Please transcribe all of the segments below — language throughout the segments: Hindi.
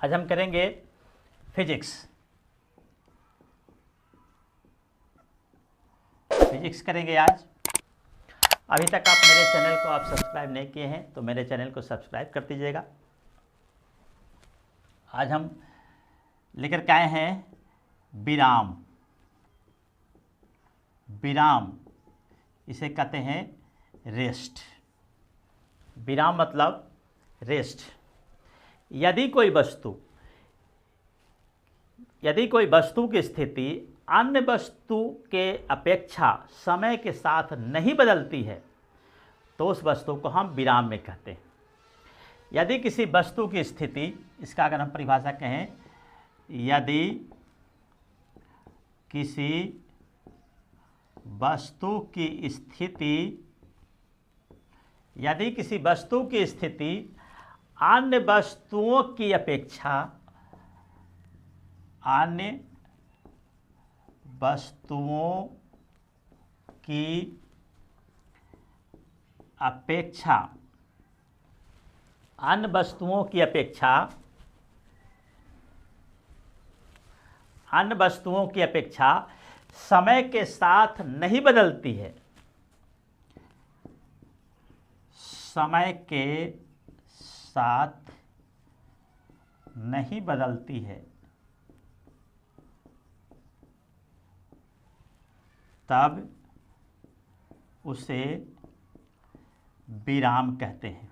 आज हम करेंगे फिजिक्स। फिजिक्स करेंगे आज। अभी तक आप मेरे चैनल को आप सब्सक्राइब नहीं किए हैं तो मेरे चैनल को सब्सक्राइब कर दीजिएगा। आज हम लेकर के आए हैं विराम। विराम इसे कहते हैं रेस्ट। विराम मतलब रेस्ट। यदि कोई वस्तु की स्थिति अन्य वस्तु के अपेक्षा समय के साथ नहीं बदलती है तो उस वस्तु को हम विराम में कहते हैं। यदि किसी वस्तु की स्थिति, इसका अगर हम परिभाषा कहें, यदि किसी वस्तु की स्थिति अन्य वस्तुओं की अपेक्षा समय के साथ नहीं बदलती है, तब उसे विराम कहते हैं।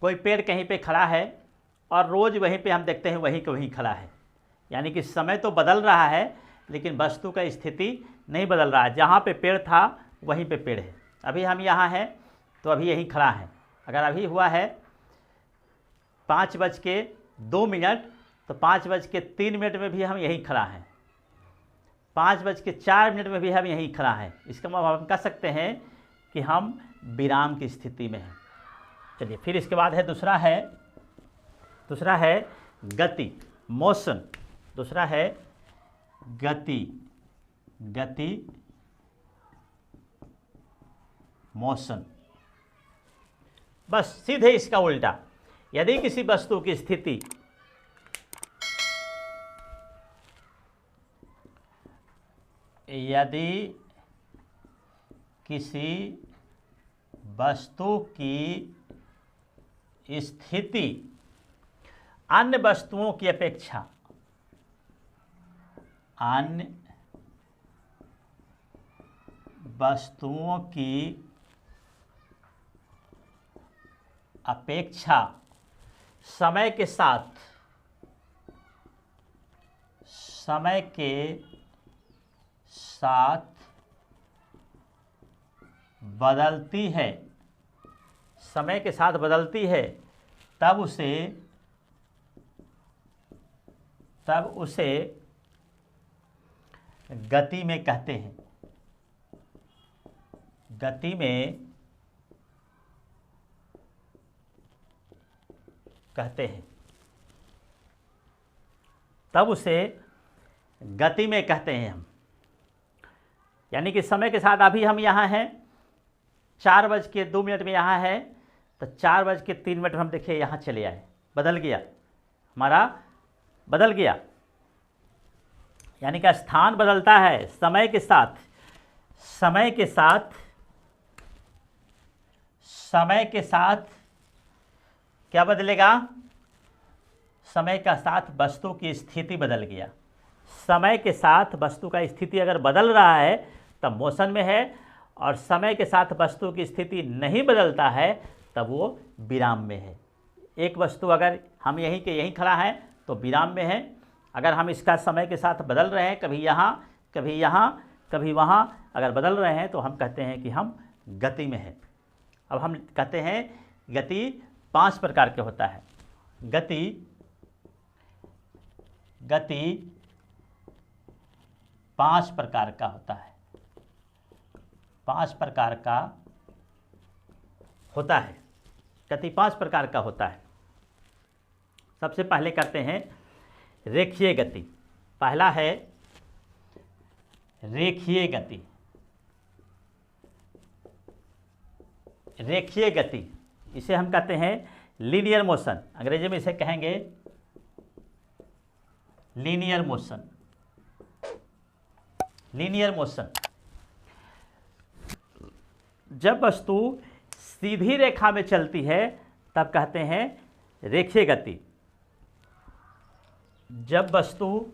कोई पेड़ कहीं पे खड़ा है और रोज़ वहीं पे हम देखते हैं वहीं के वहीं खड़ा है, यानी कि समय तो बदल रहा है लेकिन वस्तु का स्थिति नहीं बदल रहा है। जहाँ पे पेड़ था वहीं पे पेड़ है। अभी हम यहाँ हैं तो अभी यहीं खड़ा है। अगर अभी हुआ है 5:02 तो 5:03 में भी हम यहीं खड़ा हैं, 5:04 में भी हम यहीं खड़ा हैं। इसका मतलब हम कह सकते हैं कि हम विराम की स्थिति में हैं। चलिए, फिर इसके बाद है दूसरा है गति, मोशन। दूसरा है गति मोशन। बस सीधे इसका उल्टा। यदि किसी वस्तु की स्थिति अन्य वस्तुओं की अपेक्षा समय के साथ बदलती है, तब उसे गति में कहते हैं। तब उसे गति में कहते हैं हम। यानी कि समय के साथ अभी हम यहाँ हैं, 4:02 में यहाँ है तो 4:03 में हम देखिए यहाँ चले आए, बदल गया, हमारा बदल गया। यानी कि स्थान बदलता है समय के साथ क्या बदलेगा? समय के साथ वस्तु की स्थिति बदल गया। समय के साथ वस्तु का स्थिति अगर बदल रहा है तब मोशन में है, और समय के साथ वस्तु की स्थिति नहीं बदलता है तब वो विराम में है। एक वस्तु अगर हम यहीं के यहीं खड़ा है तो विराम में है। अगर हम इसका समय के साथ बदल रहे हैं, कभी यहाँ कभी वहाँ अगर बदल रहे हैं तो हम कहते हैं कि हम गति में हैं। अब हम कहते हैं गति 5 प्रकार के होता है। गति 5 प्रकार का होता है। 5 प्रकार का होता है। गति 5 प्रकार का होता है। सबसे पहले करते हैं रेखीय गति। पहला है रेखीय गति, रेखीय गति, इसे हम कहते हैं लीनियर मोशन, अंग्रेजी में इसे कहेंगे लीनियर मोशन। लीनियर मोशन, जब वस्तु सीधी रेखा में चलती है तब कहते हैं रेखीय गति। जब वस्तु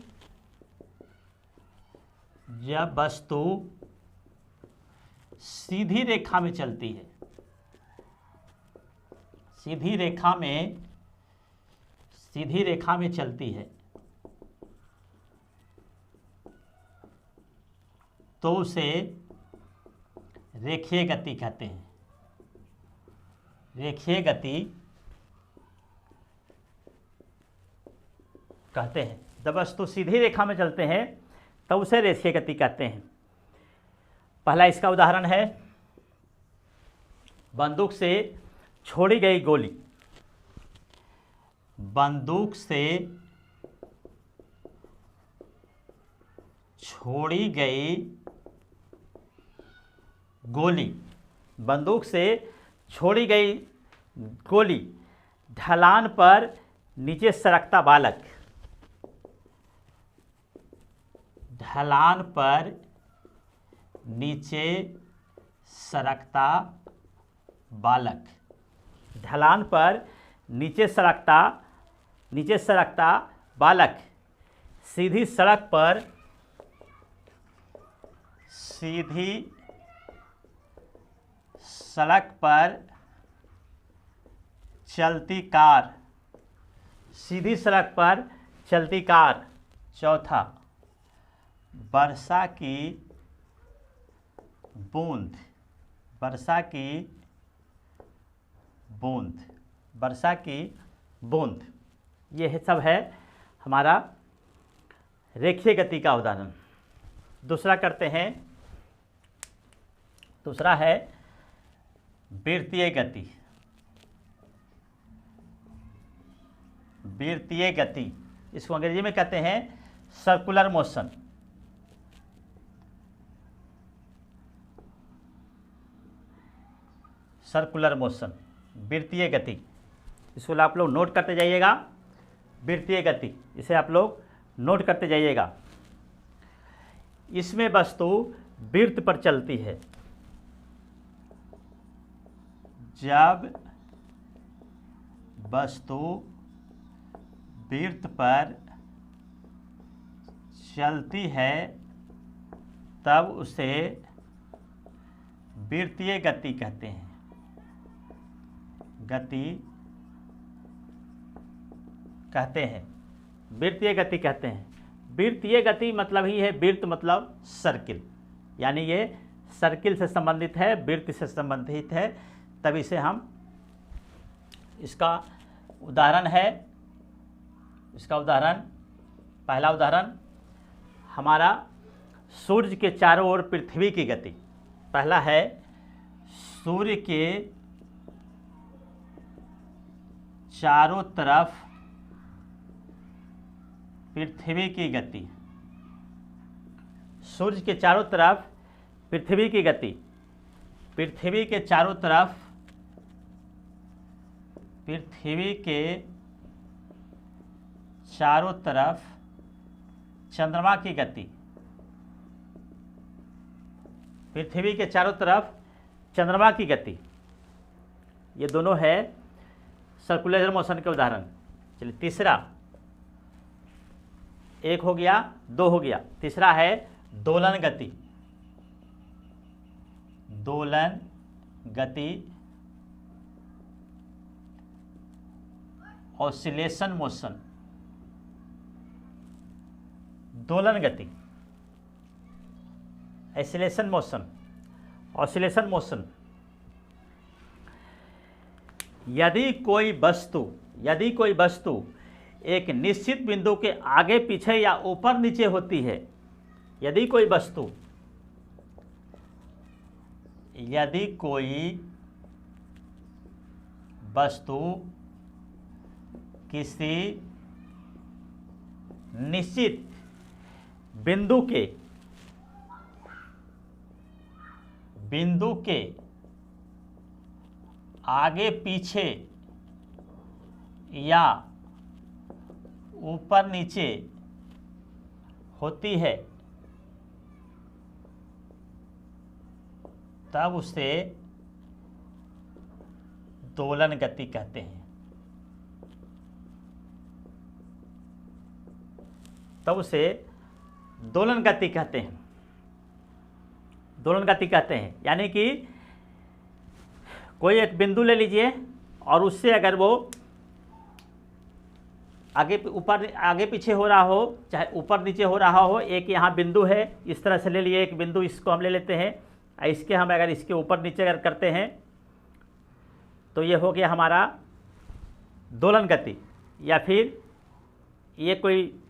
सीधी रेखा में चलती है, सीधी रेखा में चलती है तो उसे रेखीय गति कहते हैं। रेखीय गति कहते हैं। जब वस्तु सीधी रेखा में चलते हैं तब उसे रेखीय गति कहते हैं। पहला इसका उदाहरण है बंदूक से छोड़ी गई गोली। बंदूक से छोड़ी गई गोली, बंदूक से छोड़ी गई गोली, ढलान पर नीचे सरकता बालक, ढलान पर नीचे सरकता बालक, ढलान पर नीचे सरकता बालक सीधी सड़क पर चलती कार, सीधी सड़क पर चलती कार। चौथा, वर्षा की बूंद, वर्षा की बूंद, वर्षा की बूंद, ये सब है हमारा रेखीय गति का उदाहरण। दूसरा करते हैं, दूसरा है वृत्तीय गति। वृत्तीय गति, इसको अंग्रेजी में कहते हैं सर्कुलर मोशन। सर्कुलर मोशन, वृत्तीय गति, इसको आप लोग नोट करते जाइएगा। वृत्तीय गति, इसे आप लोग नोट करते जाइएगा। इसमें वस्तु वृत्त पर चलती है। जब वस्तु वृत्त पर चलती है तब उसे वृत्तीय गति कहते हैं। गति कहते हैं, वृत्तीय गति कहते हैं। वृत्तीय गति मतलब ही है, वृत्त मतलब सर्किल, यानी ये सर्किल से संबंधित है, वृत्त से संबंधित है, तभी से हम, इसका उदाहरण है, इसका उदाहरण, पहला उदाहरण हमारा सूर्य के चारों ओर पृथ्वी की गति। पहला है सूर्य के चारों तरफ पृथ्वी की गति। सूर्य के चारों तरफ पृथ्वी की गति, पृथ्वी के चारों तरफ, पृथ्वी के चारों तरफ चंद्रमा की गति। पृथ्वी के चारों तरफ चंद्रमा की गति, ये दोनों है सर्कुलर मोशन के उदाहरण। चलिए तीसरा, एक हो गया, दो हो गया, तीसरा है दोलन गति। दोलन गति, ऑसिलेशन मोशन। दोलन गति, ऑसिलेशन मोशन, ऑसिलेशन मोशन। यदि कोई वस्तु एक निश्चित बिंदु के आगे पीछे या ऊपर नीचे होती है, यदि कोई वस्तु किसी निश्चित बिंदु के बिंदु के आगे पीछे या ऊपर नीचे होती है तब उसे दोलन गति कहते हैं। तब उसे दोलन गति कहते हैं। दोलन गति कहते हैं यानी कि कोई एक बिंदु ले लीजिए और उससे अगर वो आगे पीछे हो रहा हो, चाहे ऊपर नीचे हो रहा हो, एक यहाँ बिंदु है, इस तरह से ले लिए एक बिंदु, इसको हम ले लेते हैं, इसके हम अगर इसके ऊपर नीचे अगर करते हैं तो ये हो गया हमारा दोलन गति। या फिर ये कोई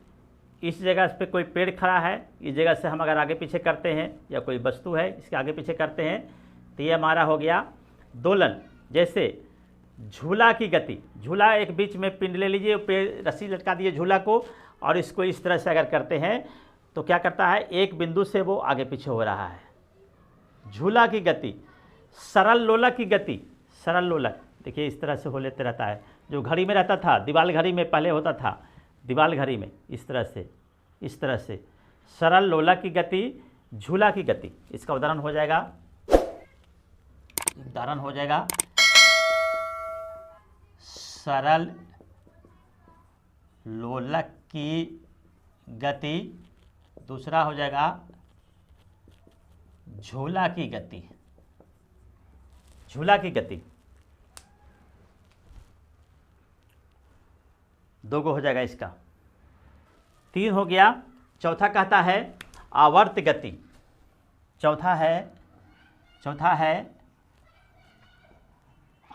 इस जगह पे कोई पेड़ खड़ा है, इस जगह से हम अगर आगे पीछे करते हैं, या कोई वस्तु है इसके आगे पीछे करते हैं तो ये हमारा हो गया दोलन। जैसे झूला की गति, झूला एक बीच में पिंड ले लीजिए, पेड़ रस्सी लटका दिए झूला को, और इसको इस तरह से अगर करते हैं तो क्या करता है, एक बिंदु से वो आगे पीछे हो रहा है। झूला की गति। सरल लोलक की गति, सरल लोलक देखिए इस तरह से हो लेते रहता है, जो घड़ी में रहता था, दीवाल घड़ी में पहले होता था, दीवाल घड़ी में इस तरह से सरल लोलक की गति, झूला की गति। इसका उदाहरण हो जाएगा सरल लोलक की गति, दूसरा हो जाएगा झूला की गति। झूला की गति दो गो हो जाएगा इसका। 3 हो गया। चौथा कहता है आवर्त गति। चौथा है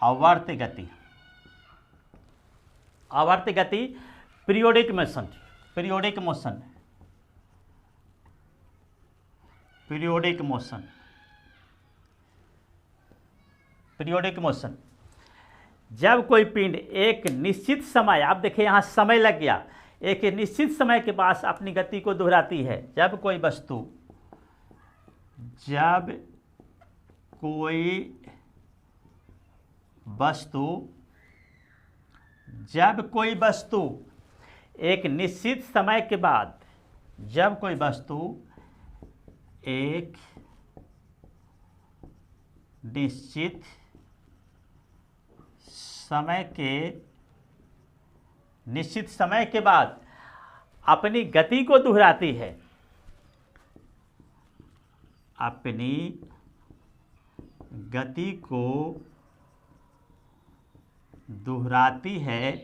आवर्त गति। आवर्त गति periodic motion, periodic motion, periodic motion, periodic motion. जब कोई पिंड एक निश्चित समय, आप देखिए यहाँ समय लग गया, एक निश्चित समय के पास अपनी गति को दोहराती है। जब कोई वस्तु एक निश्चित समय के बाद, जब कोई वस्तु एक निश्चित समय के बाद अपनी गति को दोहराती है, अपनी गति को दोहराती है,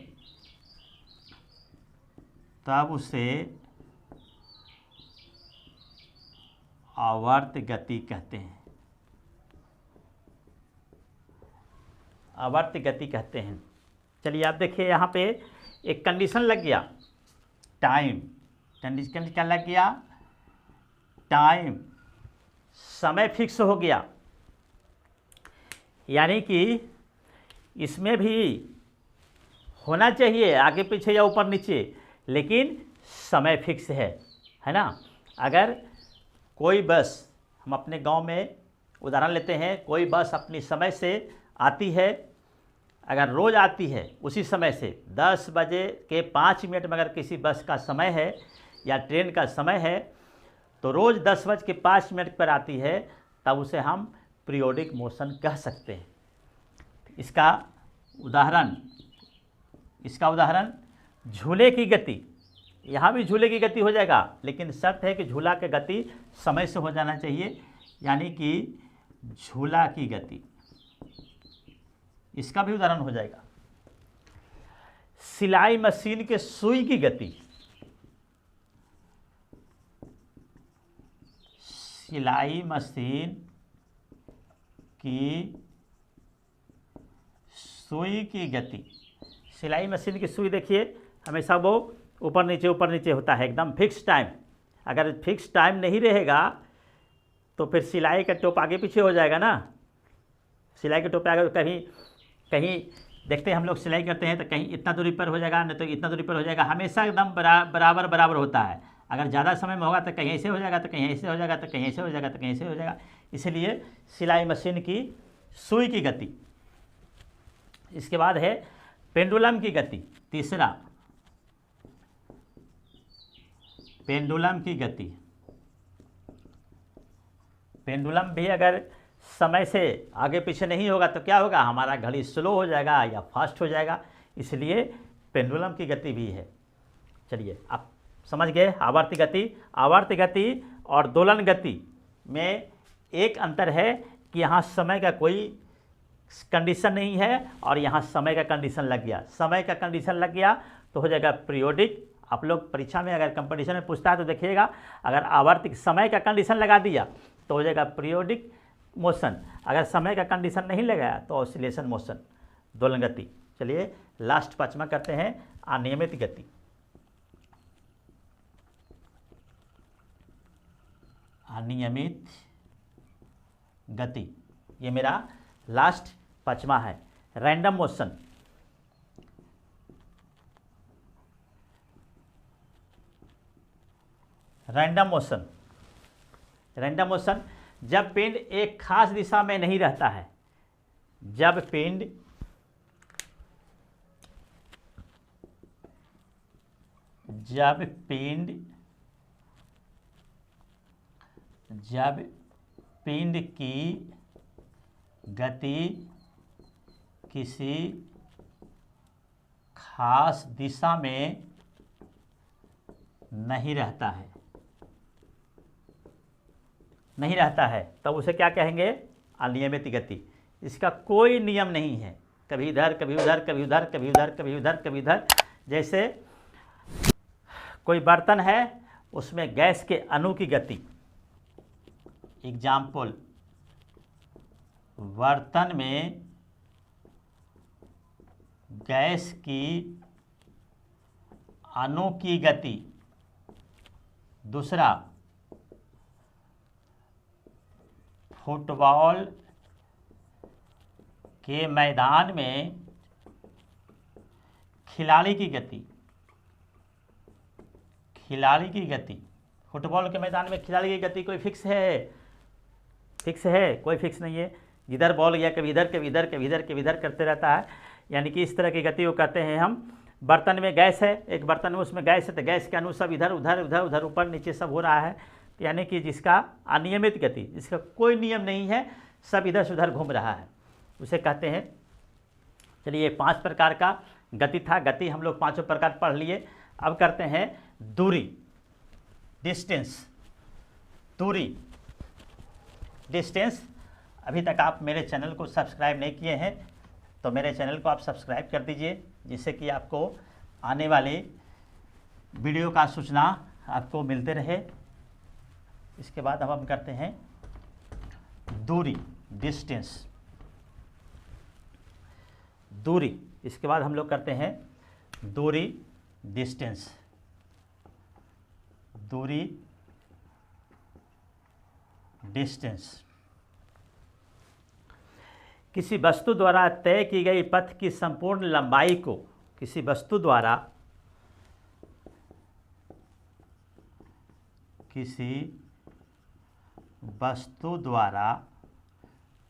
तब उसे आवर्त गति कहते हैं। आवर्त गति कहते हैं। चलिए आप देखिए यहाँ पे एक कंडीशन लग गया, टाइम। कंडीशन क्या लग गया, टाइम, समय फिक्स हो गया। यानी कि इसमें भी होना चाहिए आगे पीछे या ऊपर नीचे, लेकिन समय फिक्स है ना। अगर कोई बस, हम अपने गांव में उदाहरण लेते हैं, कोई बस अपनी समय से आती है, अगर रोज़ आती है उसी समय से 10 बजे के 5 मिनट में अगर किसी बस का समय है या ट्रेन का समय है, तो रोज़ 10 बज के 5 मिनट पर आती है, तब उसे हम पीरियोडिक मोशन कह सकते हैं। इसका उदाहरण झूले की गति। यहाँ भी झूले की गति हो जाएगा, लेकिन शर्त है कि झूला की गति समय से हो जाना चाहिए, यानी कि झूला की गति। इसका भी उदाहरण हो जाएगा। सिलाई मशीन के सुई की गति। सिलाई मशीन की सुई की गति। सिलाई मशीन की सुई देखिए हमेशा वो ऊपर नीचे होता है, एकदम फिक्स टाइम। अगर फिक्स टाइम नहीं रहेगा तो फिर सिलाई का टोप आगे पीछे हो जाएगा ना। सिलाई के टोप पे अगर कहीं देखते हैं हम लोग सिलाई करते हैं तो कहीं इतना दूरी पर हो जाएगा, नहीं तो इतना दूरी पर हो जाएगा, हमेशा एकदम बराबर होता है। अगर ज़्यादा समय में होगा तो कहीं ऐसे हो जाएगा, तो कहीं ऐसे हो जाएगा, तो कहीं ऐसे हो जाएगा, तो कहीं ऐसे हो जाएगा। इसलिए सिलाई मशीन की सुई की गति। इसके बाद है पेंडुलम की गति। तीसरा, पेंडुलम की गति। पेंडुलम भी अगर समय से आगे पीछे नहीं होगा तो क्या होगा, हमारा घड़ी स्लो हो जाएगा या फास्ट हो जाएगा। इसलिए पेंडुलम की गति भी है। चलिए आप समझ गए आवर्त गति। आवर्त गति और दोलन गति में एक अंतर है कि यहाँ समय का कोई कंडीशन नहीं है और यहाँ समय का कंडीशन लग गया। समय का कंडीशन लग गया तो हो जाएगा पीरियोडिक। आप लोग परीक्षा में अगर कंपटीशन में पूछता है तो देखिएगा, अगर आवर्त समय का कंडीशन लगा दिया तो हो जाएगा पीरियोडिक मोशन, अगर समय का कंडीशन नहीं लगाया तो ऑसिलेशन मोशन, दोलन गति। चलिए लास्ट पांचवा करते हैं, अनियमित गति। अनियमित गति, ये मेरा लास्ट पांचवा है। Random motion. Random motion, random motion जब पिंड एक खास दिशा में नहीं रहता है। जब पिंड की गति किसी खास दिशा में नहीं रहता है, तब उसे क्या कहेंगे, अनियमित गति। इसका कोई नियम नहीं है, कभी इधर कभी उधर, कभी उधर कभी उधर, कभी उधर कभी इधर। जैसे कोई बर्तन है, उसमें गैस के अणु की गति। एग्जाम्पल, बर्तन में गैस की अणु की गति। दूसरा, फुटबॉल के मैदान में खिलाड़ी की गति। फुटबॉल के मैदान में खिलाड़ी की गति कोई फिक्स है? कोई फिक्स नहीं है। जिधर बॉल गया कभी इधर कभी इधर, कभी इधर कभी इधर करते रहता है। यानी कि इस तरह की गति को कहते हैं हम। बर्तन में गैस है, एक बर्तन में उसमें गैस है तो गैस के अणु सब इधर उधर उधर उधर ऊपर नीचे सब हो रहा है। यानी कि जिसका अनियमित गति, जिसका कोई नियम नहीं है, सब इधर से उधर घूम रहा है, उसे कहते हैं। चलिए 5 प्रकार का गति था। गति हम लोग 5 प्रकार पढ़ लिए। अब करते हैं दूरी, डिस्टेंस। दूरी, डिस्टेंस। अभी तक आप मेरे चैनल को सब्सक्राइब नहीं किए हैं तो मेरे चैनल को आप सब्सक्राइब कर दीजिए, जिससे कि आपको आने वाले वीडियो का सूचना आपको मिलते रहे। इसके बाद अब हम करते हैं दूरी, डिस्टेंस। दूरी, इसके बाद हम लोग करते हैं दूरी, डिस्टेंस। दूरी, डिस्टेंस। किसी वस्तु द्वारा तय की गई पथ की संपूर्ण लंबाई को, किसी वस्तु द्वारा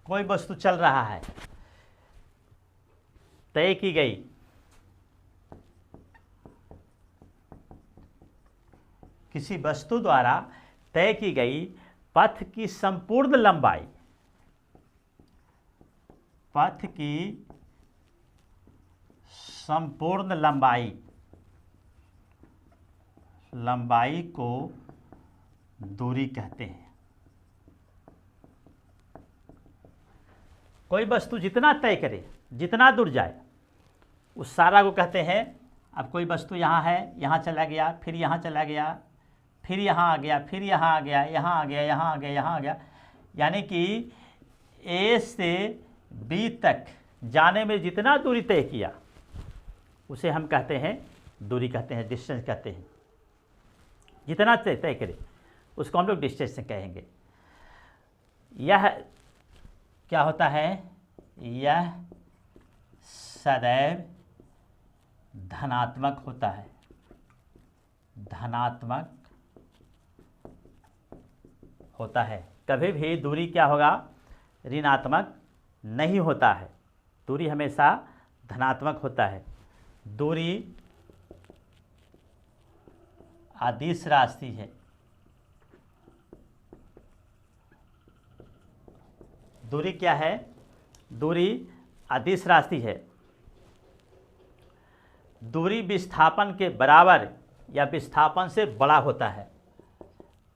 कोई वस्तु चल रहा है, तय की गई, किसी वस्तु द्वारा तय की गई पथ की संपूर्ण लंबाई, पथ की संपूर्ण लंबाई को दूरी कहते हैं। कोई वस्तु जितना तय करे, जितना दूर जाए, उस सारा को कहते हैं। अब कोई वस्तु यहाँ है, यहाँ चला गया, फिर यहाँ चला गया, फिर यहाँ आ गया, फिर यहाँ आ गया, यहाँ आ गया, यहाँ आ गया, यहाँ आ गया, यानी कि ए से बी तक जाने में जितना दूरी तय किया उसे हम कहते हैं दूरी कहते हैं, डिस्टेंस कहते हैं। जितना तय करे उसको हम लोग डिस्टेंस कहेंगे। यह क्या होता है, यह सदैव धनात्मक होता है, धनात्मक होता है। कभी भी दूरी क्या होगा, ऋणात्मक नहीं होता है, दूरी हमेशा धनात्मक होता है। दूरी अदिश राशि है, दूरी क्या है, दूरी अदिश राशि है। दूरी विस्थापन के बराबर या विस्थापन से बड़ा होता है।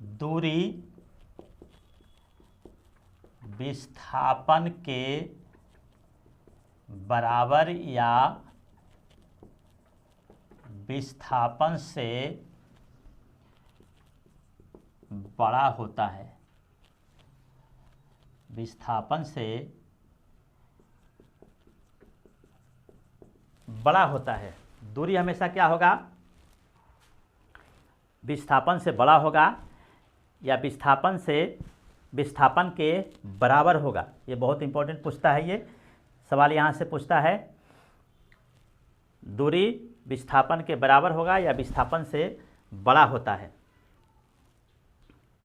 दूरी विस्थापन के बराबर या विस्थापन से बड़ा होता है, विस्थापन से बड़ा होता है। दूरी हमेशा क्या होगा, विस्थापन से बड़ा होगा या विस्थापन के बराबर होगा। ये बहुत इंपॉर्टेंट पूछता है, ये सवाल यहाँ से पूछता है। दूरी विस्थापन के बराबर होगा या विस्थापन से बड़ा होता है।